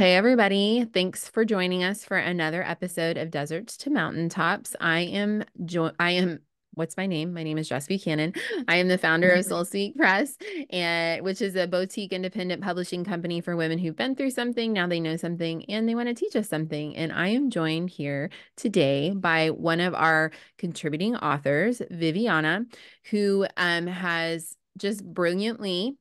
hey everybody. Thanks for joining us for another episode of Deserts to Mountaintops. I am what's my name? My name is Jess Buchanan. I am the founder of Soul Speak Press, and which is a boutique independent publishing company for women who've been through something, now they know something, and they want to teach us something. And I am joined here today by one of our contributing authors, Viviana, who has just brilliantly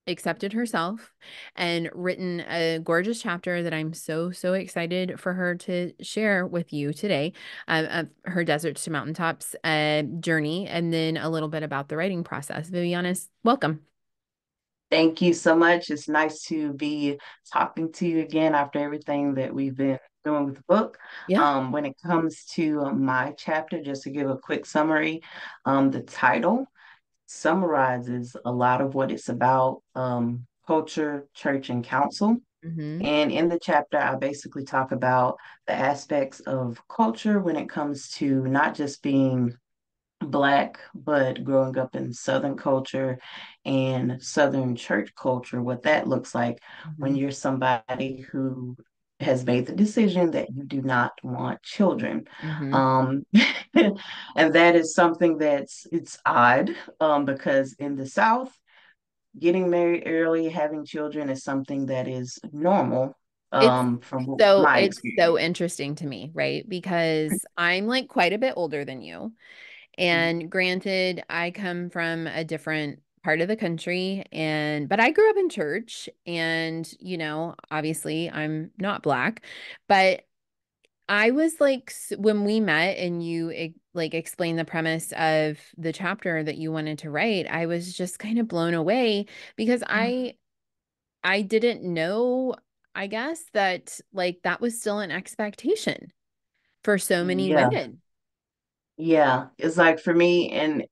accepted herself and written a gorgeous chapter that I'm so excited for her to share with you today, of her Deserts to Mountaintops journey, and then a little bit about the writing process. Viviana, welcome. Thank you so much. It's nice to be talking to you again after everything that we've been doing with the book. Yeah. When it comes to my chapter, just to give a quick summary, the title summarizes a lot of what it's about, culture, church, and counsel. Mm-hmm. And in the chapter, I basically talk about the aspects of culture when it comes to not just being Black, but growing up in Southern culture and Southern church culture, what that looks like when Mm-hmm. you're somebody who has made the decision that you do not want children. Mm-hmm. Um, and that is something it's odd, because in the South, getting married early, having children is something that is normal, It's from so my it's so experience. interesting to me, right? Because I'm like quite a bit older than you. And granted, I come from a different part of the country, and but I grew up in church, and obviously I'm not Black, but I was like when we met and you like explained the premise of the chapter that you wanted to write, I was just kind of blown away because I didn't know, I guess, that like that was still an expectation for so many Yeah. women. Yeah, it's like for me, and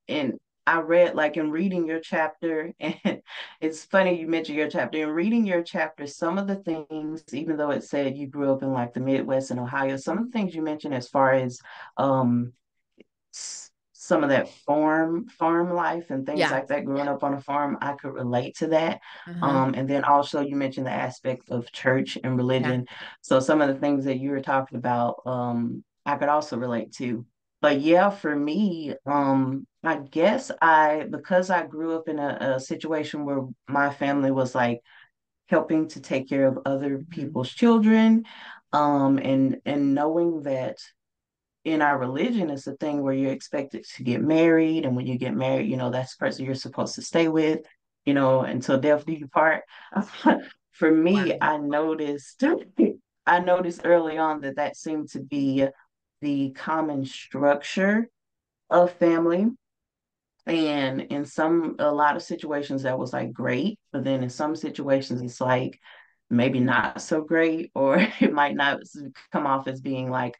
I read like in reading your chapter, and it's funny you mentioned your chapter. In reading your chapter, some of the things, even though it said you grew up in like the Midwest in Ohio, some of the things you mentioned as far as um some of that farm life and things Yeah. like that, growing up on a farm, I could relate to that. Uh-huh. And then also you mentioned the aspect of church and Yeah. religion. So some of the things that you were talking about, I could also relate to. But yeah, for me, I guess because I grew up in a situation where my family was like helping to take care of other Mhm. people's children, and knowing that in our religion, it's a thing where you're expected to get married, and when you get married, that's the person you're supposed to stay with, until death do you part. For me, Wow. I noticed early on that that seemed to be the common structure of family. And in a lot of situations that was like great, but then in some situations it's like maybe not so great, or it might not come off as being like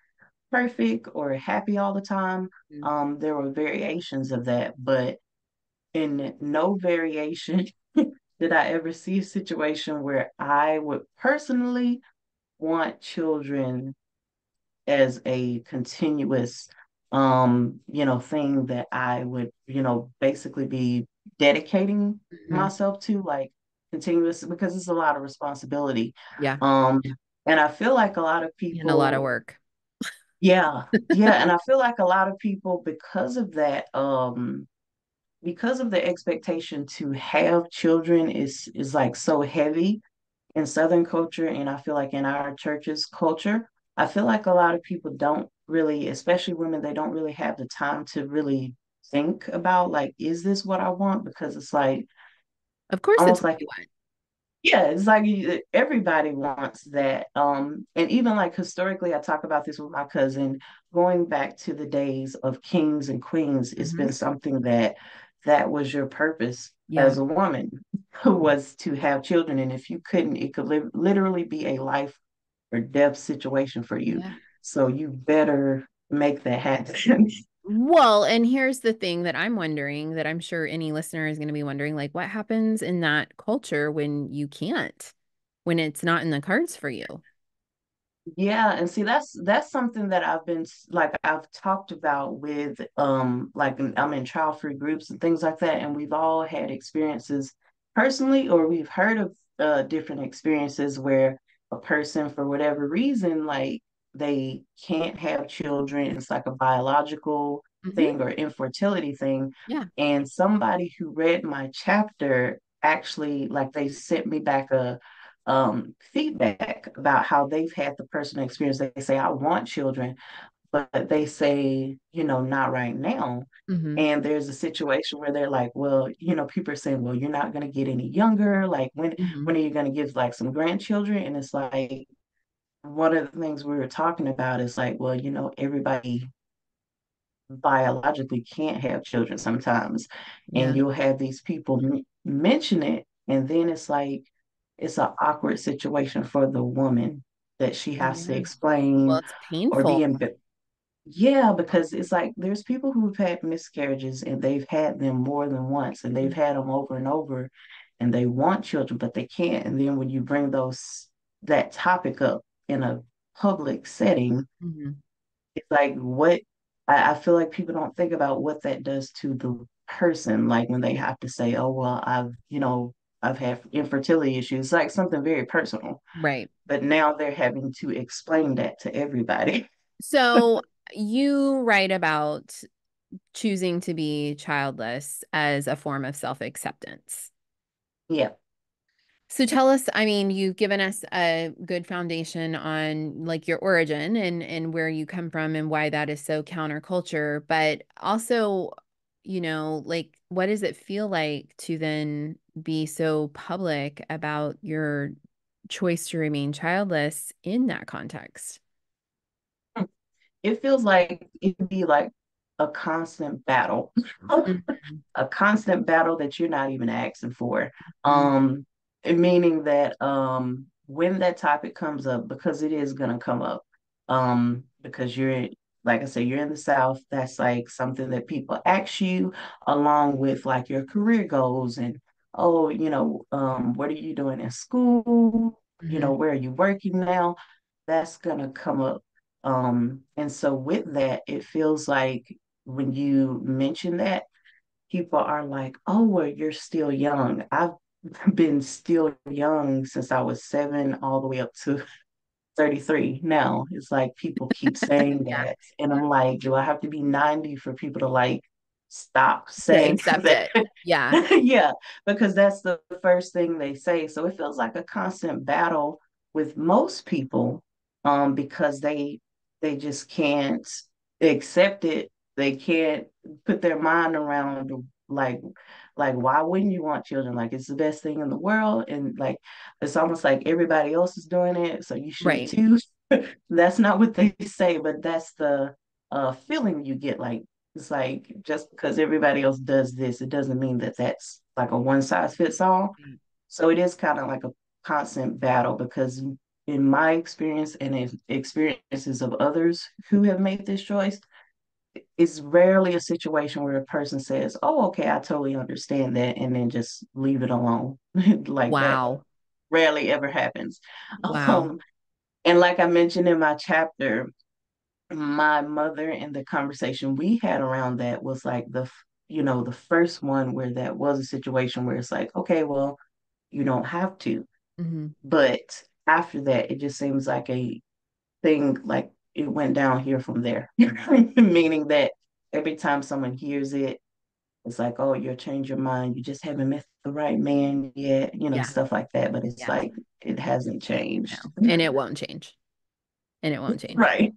perfect or happy all the time. Mhm. There were variations of that, but in no variation did I ever see a situation where I would personally want children as a continuous thing that I would, basically be dedicating Mhm. myself to, like continuous, because it's a lot of responsibility. Yeah. Um and I feel like a lot of And a lot of people, work. yeah, yeah, and I feel like a lot of people, because of the expectation to have children is like so heavy in Southern culture, and I feel like in our church's culture, I feel like a lot of people don't really, especially women, they don't really have the time to really think about like, is this what I want? Because it's like Of course it's almost what like, you want. yeah, it's like everybody wants that. And even like historically, I talk about this with my cousin, going back to the days of kings and queens. It's Hmm. been something that was your purpose Yeah. as a woman, who was to have children. And if you couldn't, it could literally be a life or death situation for you. Yeah. So you better make that happen. Well, and here's the thing that I'm wondering, that I'm sure any listener is going to be wondering, like, what happens in that culture when you can't, when it's not in the cards for you? Yeah, and see that's something that I've talked about with like I'm in child-free groups and things like that, and we've all had experiences personally, or we've heard of different experiences where a person for whatever reason, like they can't have children, it's like a biological Hmm. thing or infertility thing. Yeah. And somebody who read my chapter actually, like, they sent me back a feedback about how they've had the personal experience. They say, I want children, but they say, not right now. Hmm. And there's a situation where they're like, well, people are saying, well, you're not going to get any younger. Like, Hmm. when are you going to give like some grandchildren? And it's like, one of the things we were talking about is like, well, everybody biologically can't have children sometimes. And Yeah. you'll have these people mention it. And then it's like, it's an awkward situation for the woman that she has to Yeah. Well, explain it's or be painful. in. Yeah, because it's like there's people who've had miscarriages and they've had them more than once and they've had them over and over and they want children, but they can't. And then when you bring that topic up in a public setting, Hmm. it's like what I feel like people don't think about what that does to the person, like when they have to say, oh, well, I've had infertility issues, like something very personal. Right. But now they're having to explain that to everybody. So you write about choosing to be childless as a form of self-acceptance. Yeah. So tell us, I mean, you've given us a good foundation on like your origin and where you come from and why that is so counterculture, but also, like what does it feel like to then be so public about your choice to remain childless in that context? It feels like it'd be like a constant battle, Mhm. a constant battle that you're not even asking for. Mhm. Um, Meaning that when that topic comes up, because it is gonna come up, because like I said, you're in the South, that's like something that people ask you along with like your career goals and oh, what are you doing in school? Mhm. Where are you working now? That's gonna come up. And so with that, it feels like when you mention that, people are like, oh, well, you're still young. I've been still young since I was 7 all the way up to 33 now. It's like people keep saying Yeah, that. And I'm like, do I have to be 90 for people to like stop to saying accept that? it. Yeah. Yeah, because that's the first thing they say. So it feels like a constant battle with most people, because they just can't accept it. They can't put their mind around like why wouldn't you want children? Like it's the best thing in the world, and like it's almost like everybody else is doing it, so you should Right. too. That's not what they say, but that's the feeling you get. Like it's like just because everybody else does this, it doesn't mean that that's like a one size fits all. So it is kind of like a constant battle because in my experience and in experiences of others who have made this choice, it's rarely a situation where a person says, "Oh, okay, I totally understand that," and then just leave it alone. Like that Wow. rarely ever happens. Wow. Um, and like I mentioned in my chapter, my mother and the conversation we had around that was like the first one where that was a situation where it's like, okay, well, you don't have to. Hmm. But after that, it just seems like a thing, like it went down here from there, meaning that every time someone hears it, it's like, oh, you'll change your mind. You just haven't met the right man yet, Yeah. stuff like that. But it's Yeah. like, it hasn't No. changed. And it won't change. And it won't change. Right.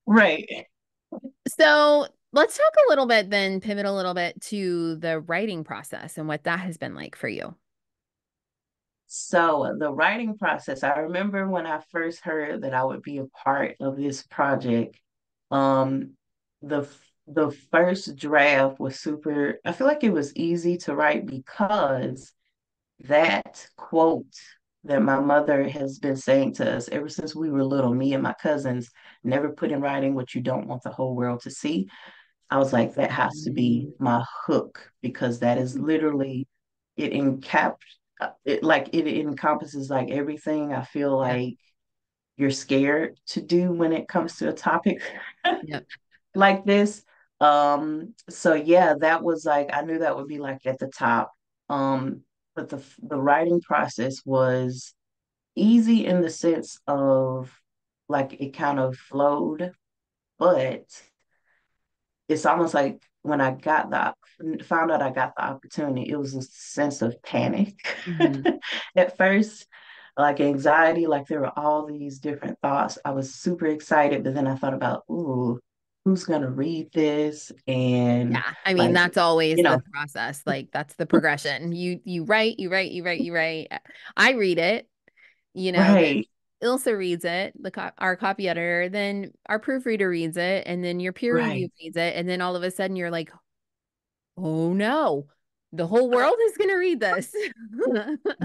Right. So let's talk a little bit, then pivot a little bit to the writing process and what that has been like for you. So the writing process, I remember when I first heard that I would be a part of this project, um, the first draft was super, I feel like it was easy to write because that quote that my mother has been saying to us ever since we were little, me and my cousins, never put in writing what you don't want the whole world to see. I was like, that has to be Mm. my hook because that is literally it encap it encompasses like everything I feel Yeah. like you're scared to do when it Yeah. comes to a topic Yep. like this. So yeah, that was like I knew that would be like at the top. But the writing process was easy in the sense of like it kind of flowed, but it's almost like when I got the found out I got the opportunity, it was a sense of panic Hmm. at first, like anxiety, like there were all these different thoughts. I was super excited, but then I thought about, ooh, who's gonna read this? And Yeah, I mean like, that's always you the know, process. Like that's the progression. You write, you write, you write, you write. I read it, then right, Ilsa reads it, our copy editor, then our proofreader reads it, and then your peer review right. reads it, and then all of a sudden you're like, oh no, the whole world is gonna read this.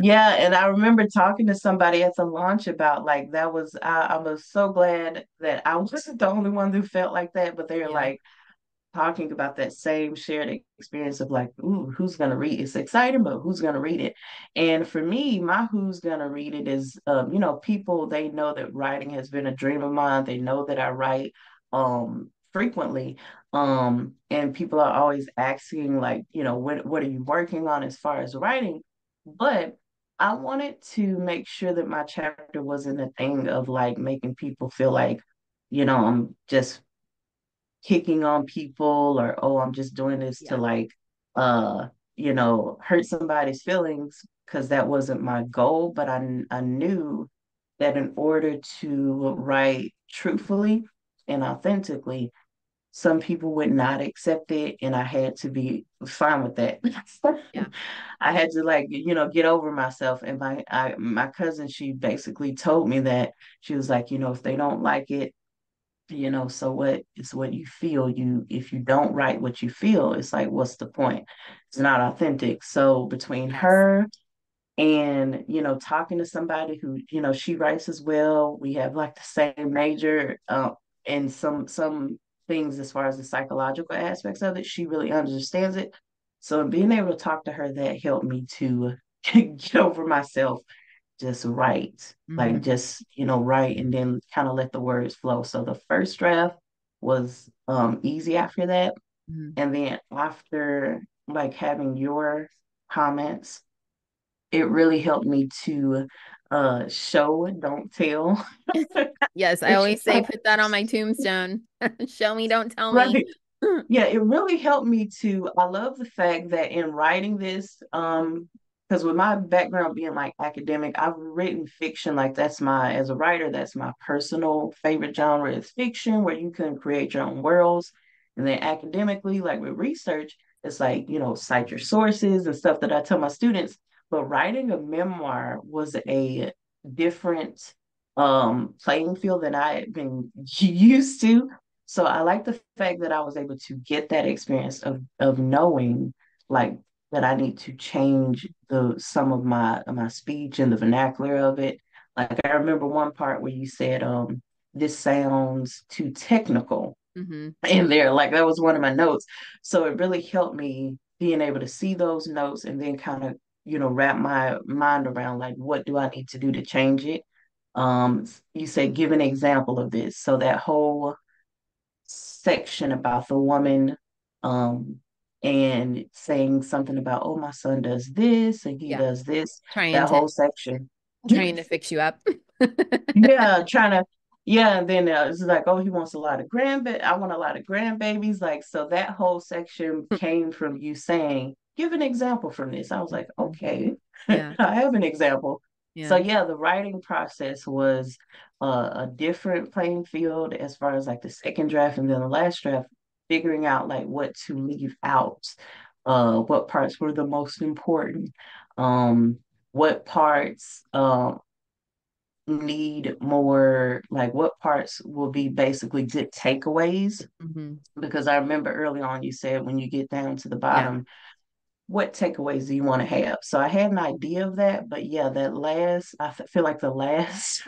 Yeah, and I remember talking to somebody at the launch about like that was I was so glad that I wasn't the only one who felt like that, but they were Yeah, like talking about that same shared experience of like, ooh, who's gonna read? It's exciting, but who's gonna read it? And for me, my who's gonna read it is, people they know that writing has been a dream of mine. They know that I write frequently, and people are always asking like, what are you working on as far as writing? But I wanted to make sure that my chapter wasn't a thing of like making people feel like, I'm just picking on people or oh I'm just doing this to yeah, like hurt somebody's feelings because that wasn't my goal, but I knew that in order to write truthfully and authentically some people would not accept it and I had to be fine with that. yeah, I had to like get over myself, and my cousin, she basically told me that she was like, if they don't like it, so what, it's what you feel. If you don't write what you feel, it's like what's the point? It's not authentic. So between yes, her and talking to somebody who she writes as well, we have like the same major, and some things as far as the psychological aspects of it, she really understands it. So being able to talk to her, that helped me to get over myself, just write, like hmm just, write and then kind of let the words flow. So the first draft was easy after that. hmm And then after like having your comments, it really helped me to show, don't tell. Yes, I Which always say put that on my tombstone. Show me, don't tell me. right. Yeah, it really helped me to. I love the fact that in writing this, because with my background being like academic, I've written fiction. Like as a writer, that's my personal favorite Yeah, genre is fiction, where you can create your own worlds. And then academically, like with research, it's like, cite your sources and stuff that I tell my students. But writing a memoir was a different playing field than I had been used to. So I like the fact that I was able to get that experience of knowing like that I need to change the some of my speech and the vernacular of it. Like I remember one part where you said, this sounds too technical hmm in there. Like that was one of my notes. So it really helped me being able to see those notes and then kind of, wrap my mind around like what do I need to do to change it. You said give an example of this. So that whole section about the woman, um and saying something about, oh, my son does this and he yeah, does this, trying that to whole section. trying to fix you up. Yeah, trying to, yeah, and then it's like, oh, he wants a lot of I want a lot of grandbabies. Like, so that whole section came from you saying, give an example from this. I was like, Mhm. okay, Yeah, I have an example. So yeah. yeah, the writing process was a different playing field as far as like the second draft and then the last draft, figuring out like what to leave out, what parts were the most important, what parts need more, like what parts will be basically good takeaways. hmm Because I remember early on you said when you get down to the Yeah. bottom, what takeaways do you want to have? So I had an idea of that, but yeah, feel like the last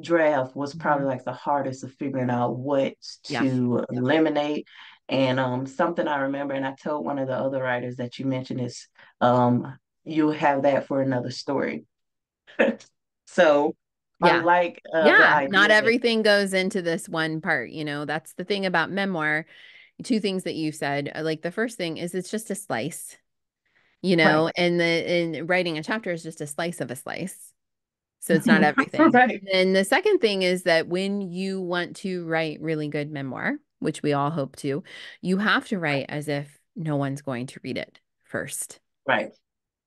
draft was probably hmm like the hardest of figuring out what Yeah. to eliminate. And something I remember, and I told one of the other writers that you mentioned is, you'll have that for another story. So I Yeah. like the Yeah. Not idea that everything goes into this one part. That's the thing about memoir. Two things that you said. Like the first thing is it's just a slice, right, and writing a chapter is just a slice of a slice. So it's not everything. Right. And then the second thing is that when you want to write really good memoir, which we all hope to, you have to write as if no one's going to read it first. Right.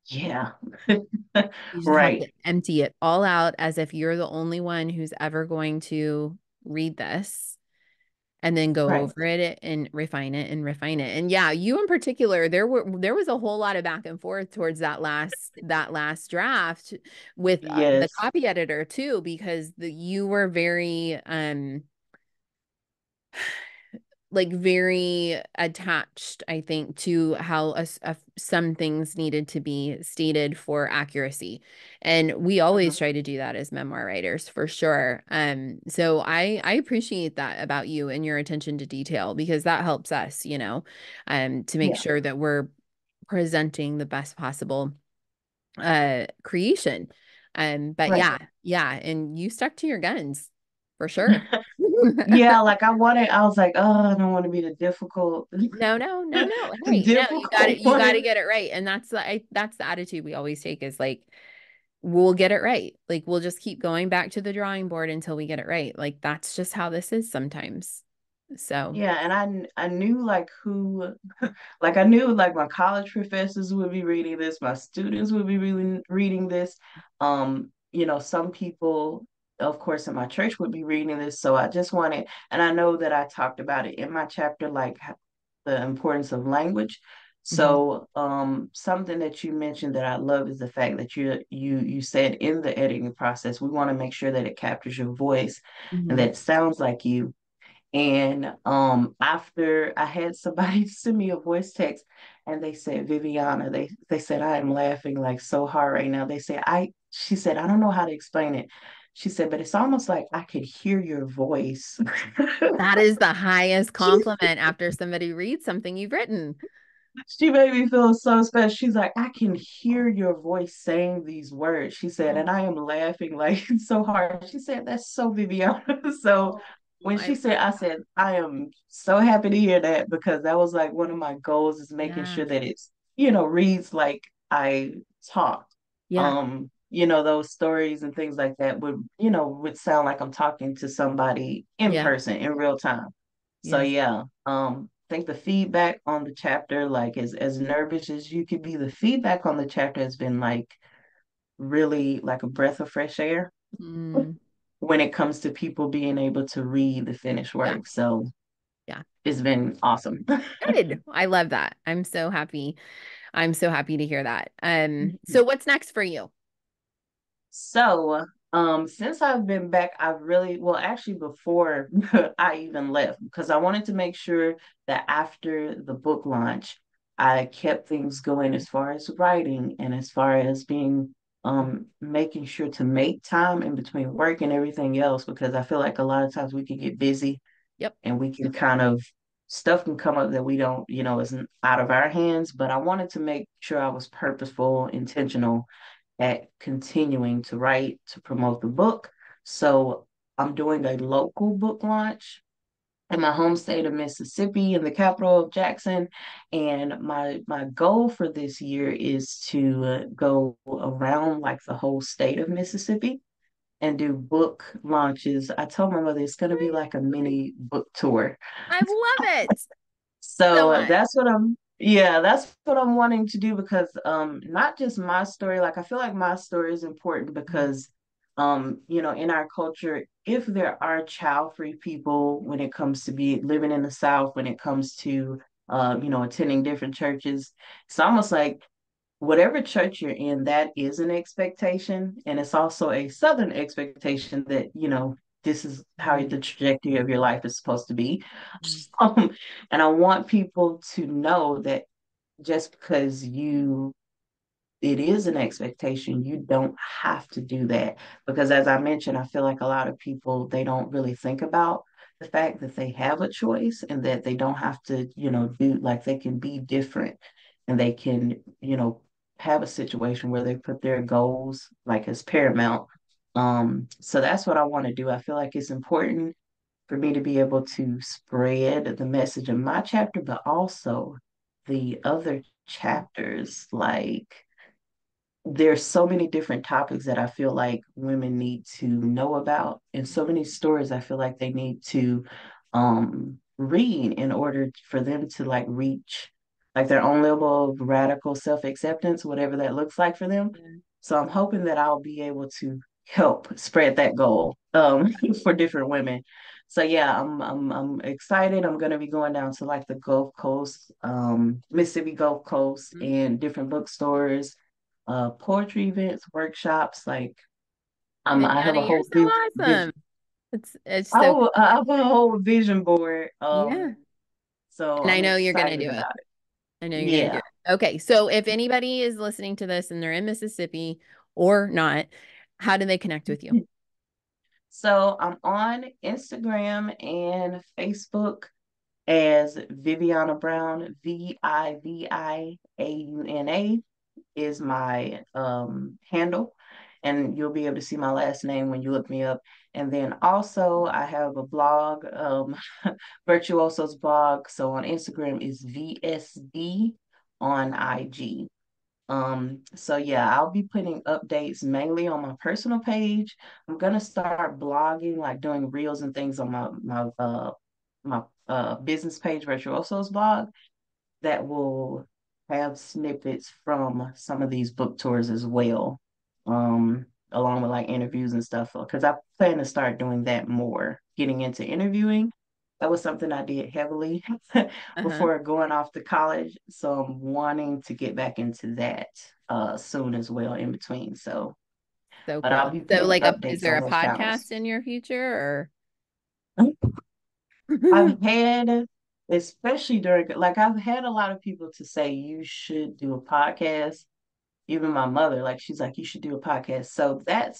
Yeah. You just have to Right. empty it all out as if you're the only one who's ever going to read this and then go Right. over it and refine it and refine it. And yeah, you in particular, there was a whole lot of back and forth towards that last draft with the Yes. copy editor too, because you were very like very attached, I think, to how some things needed to be stated for accuracy. And we always Mhm. try to do that as memoir writers for sure. So I appreciate that about you and your attention to detail because that helps us, to make Yeah. sure that we're presenting the best possible creation. But Right. yeah, and you stuck to your guns for sure. Yeah, like I was like, oh, I don't want to be the No, no, no, no. the Hey, no, difficult you got to one. get it right. And that's the attitude we always take is like we'll get it right. Like we'll just keep going back to the drawing board until we get it right. Like that's just how this is sometimes. So, Yeah, and I knew like who like I knew like my college professors would be reading this, my students would be reading this. Some people, of course, in my church would be reading this. So I just wanted, and I know that I talked about it in my chapter, like the importance of language. mhm, So something that you mentioned that I love is the fact that you said in the editing process, we want to make sure that it captures your voice and mhm. that it sounds like you. And after I had somebody send me a voice text and they said, Viviana, they said, I am laughing like so hard right now. They said, she said, I don't know how to explain it. She said, but it's almost like I could hear your voice. That is the highest She compliment after somebody reads something you've written. She made me feel so special. She's like, I can hear your voice saying these words. She said, and Oh, I am laughing like so hard. She said, that's so Viviana. So oh, when I she love said, I that. said, I am so happy to hear that because that was like one of my goals is making Yeah. sure that reads like I talk. Yeah. Those stories and things like that would sound like I'm talking to somebody in Yeah. person in real time. So Yes. yeah, I think the feedback on the chapter, like as nervous as you could be, the feedback on the chapter has been like really like a breath of fresh air Mm, when it comes to people being able to read the finished yeah. work. So Yeah. it's been awesome. Good. I love that. I'm so happy. I'm so happy to hear that. So what's next for you? So, since I've been back, I've really, well, actually before I even left, because I wanted to make sure that after the book launch, I kept things going as far as writing and as far as being, making sure to make time in between work and everything else, because I feel like a lot of times we can get busy Yep. and we can kind of, stuff can come up that we don't, isn't out of our hands, but I wanted to make sure I was purposeful, intentional at continuing to write to promote the book. So I'm doing a local book launch in my home state of Mississippi in the capital of Jackson. And my goal for this year is to go around like the whole state of Mississippi and do book launches. I told my mother it's going to be like a mini book tour. I love it so So much. that's what I'm wanting to do because not just my story, like I feel like my story is important Mhm. because in our culture, if there are child-free people when it comes to be living in the South, when it comes to attending different churches, it's almost like whatever church you're in, that is an expectation. And it's also a Southern expectation that, this is how Mhm. the trajectory of your life is supposed to be. Mhm. Um, and I want people to know that just because it is an expectation. You don't have to do that because, as I mentioned, I feel like a lot of people they don't really think about the fact that they have a choice and that they don't have to, do like they can be different and they can, have a situation where they put their goals like as paramount. So that's what I want to do. I feel like it's important for me to be able to spread the message of my chapter, but also the other chapters like there's so many different topics that I feel like women need to know about, and so many stories I feel like they need to read in order for them to like reach like their own level of radical self-acceptance, whatever that looks like for them. Yeah. So I'm hoping that I'll be able to help spread that goal for different women. So yeah, I'm excited. I'm gonna be going down to like the Gulf Coast, Mississippi Gulf Coast, Mhm. and different bookstores, poetry events, workshops. Like I have Viviana, a you're whole so vision, awesome. It's so oh, I have a whole vision board. yeah. So And I I'm know you're gonna excited do it. about it. I know you're gonna do Yeah. it. Okay, so if anybody is listening to this and they're in Mississippi or not, how do they connect with you? So I'm on Instagram and Facebook as Viviauna Brown, Viviauna is my handle, and you'll be able to see my last name when you look me up. And then also I have a blog, Virtuoso's blog. So on Instagram is VSD on IG. So yeah, I'll be putting updates mainly on my personal page. I'm gonna start blogging, like doing reels and things on my business page, Virtuoso's blog, that will have snippets from some of these book tours as well, along with like interviews and stuff. Because I plan to start doing that more, getting into interviewing. That was something I did heavily Uh-huh. before going off to college. So I'm wanting to get back into that soon as well in between. So, So but I'll cool. be So putting like is updates there on a those podcast channels. in your future or I've had, especially during, like, I've had a lot of people to say you should do a podcast. Even my mother, like, she's like, you should do a podcast. So that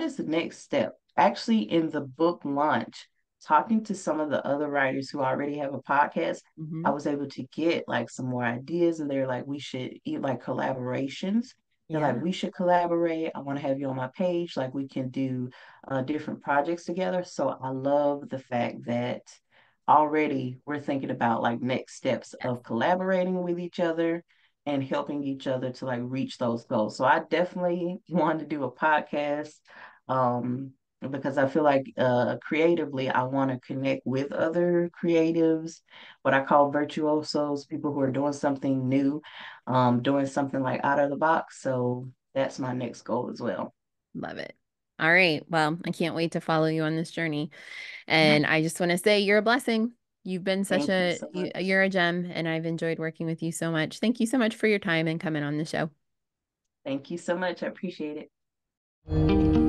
is the next step. Actually, in the book launch, talking to some of the other writers who already have a podcast, I Mhm. was able to get like some more ideas, and they're like, we should eat like collaborations. They're like, Yeah. we should collaborate. I want to have you on my page. Like, we can do different projects together. So I love the fact that already we're thinking about like next steps of collaborating with each other and helping each other to like reach those goals. So I definitely want to do a podcast, um, because I feel like creatively I want to connect with other creatives, what I call virtuosos, people who are doing something new, doing something like out of the box. So that's my next goal as well. Love it. All right. Well, I can't wait to follow you on this journey. And I just want to say you're a blessing. You've been such Thank you so much. you're a gem, and I've enjoyed working with you so much. Thank you so much for your time and coming on the show. Thank you so much. I appreciate it.